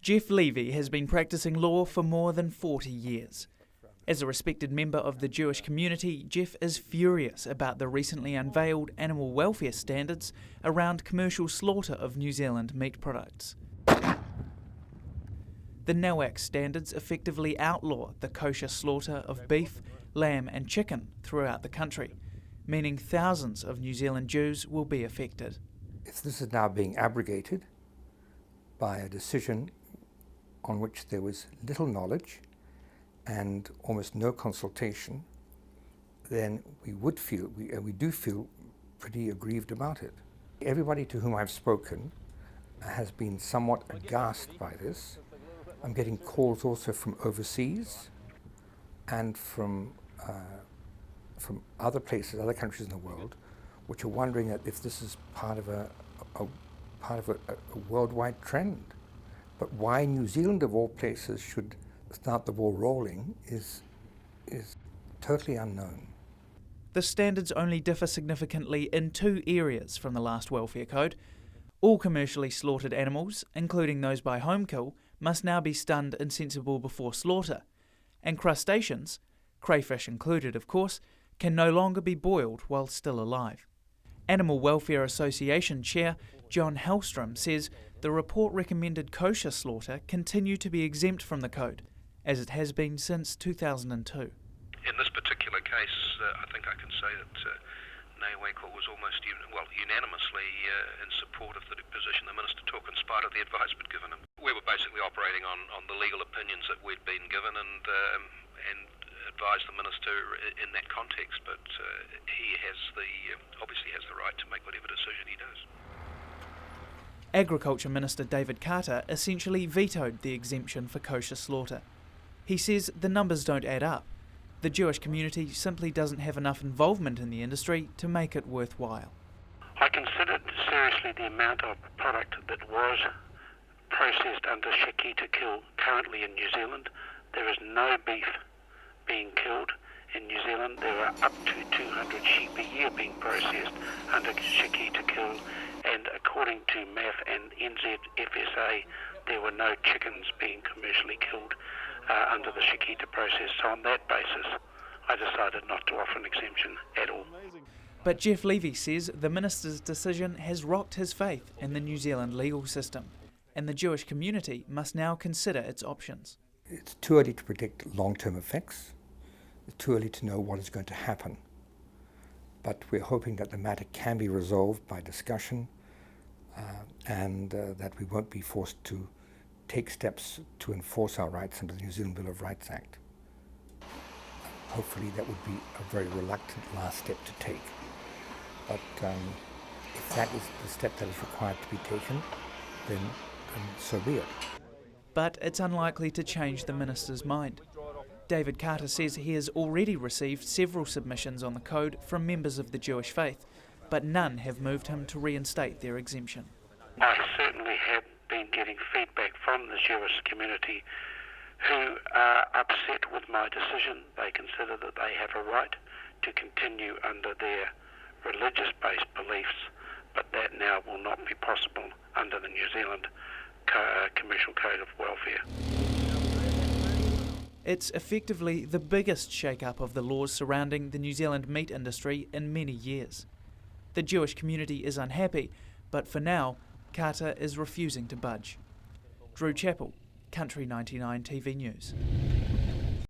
Jeff Levy has been practicing law for more than 40 years. As a respected member of the Jewish community, Jeff is furious about the recently unveiled animal welfare standards around commercial slaughter of New Zealand meat products. The NAWAC standards effectively outlaw the kosher slaughter of beef, lamb and chicken throughout the country, meaning thousands of New Zealand Jews will be affected. If this is now being abrogated by a decision on which there was little knowledge and almost no consultation, then we do feel pretty aggrieved about it. Everybody to whom I've spoken has been somewhat aghast by this. I'm getting calls also from overseas and from other places, other countries in the world, which are wondering if this is part of a worldwide trend. But why New Zealand, of all places, should start the ball rolling is totally unknown. The standards only differ significantly in two areas from the last welfare code. All commercially slaughtered animals, including those by home kill, must now be stunned insensible before slaughter, and crustaceans, crayfish included of course, can no longer be boiled while still alive. Animal Welfare Association Chair John Hellstrom says the report recommended kosher slaughter continue to be exempt from the code, as it has been since 2002. In this particular case, I think I can say that NAWAC was almost unanimously in support of the position the Minister took in spite of the advice we'd given him. We were basically operating on the legal opinions that we'd been given and advised the Minister in that context, but he obviously has the right to make whatever decision he does. Agriculture Minister David Carter essentially vetoed the exemption for kosher slaughter. He says the numbers don't add up. The Jewish community simply doesn't have enough involvement in the industry to make it worthwhile. I considered seriously the amount of product that was processed under Shikita kill currently in New Zealand. There is no beef being killed in New Zealand. There are up to 200 sheep a year being processed under Shikita kill, and according to MAF and NZFSA, there were no chickens being commercially killed under the Shikita process. So on that basis, I decided not to offer an exemption at all. But Jeff Levy says the Minister's decision has rocked his faith in the New Zealand legal system, and the Jewish community must now consider its options. It's too early to predict long-term effects. It's too early to know what is going to happen. But we're hoping that the matter can be resolved by discussion and that we won't be forced to take steps to enforce our rights under the New Zealand Bill of Rights Act. Hopefully that would be a very reluctant last step to take. But if that is the step that is required to be taken, then so be it. But it's unlikely to change the Minister's mind. David Carter says he has already received several submissions on the code from members of the Jewish faith, but none have moved him to reinstate their exemption. I certainly have been getting feedback from the Jewish community who are upset with my decision. They consider that they have a right to continue under their religious-based beliefs, but that now will not be possible under the New Zealand Commercial Code of Welfare. It's effectively the biggest shake-up of the laws surrounding the New Zealand meat industry in many years. The Jewish community is unhappy, but for now, Carter is refusing to budge. Drew Chappell, Country 99 TV News.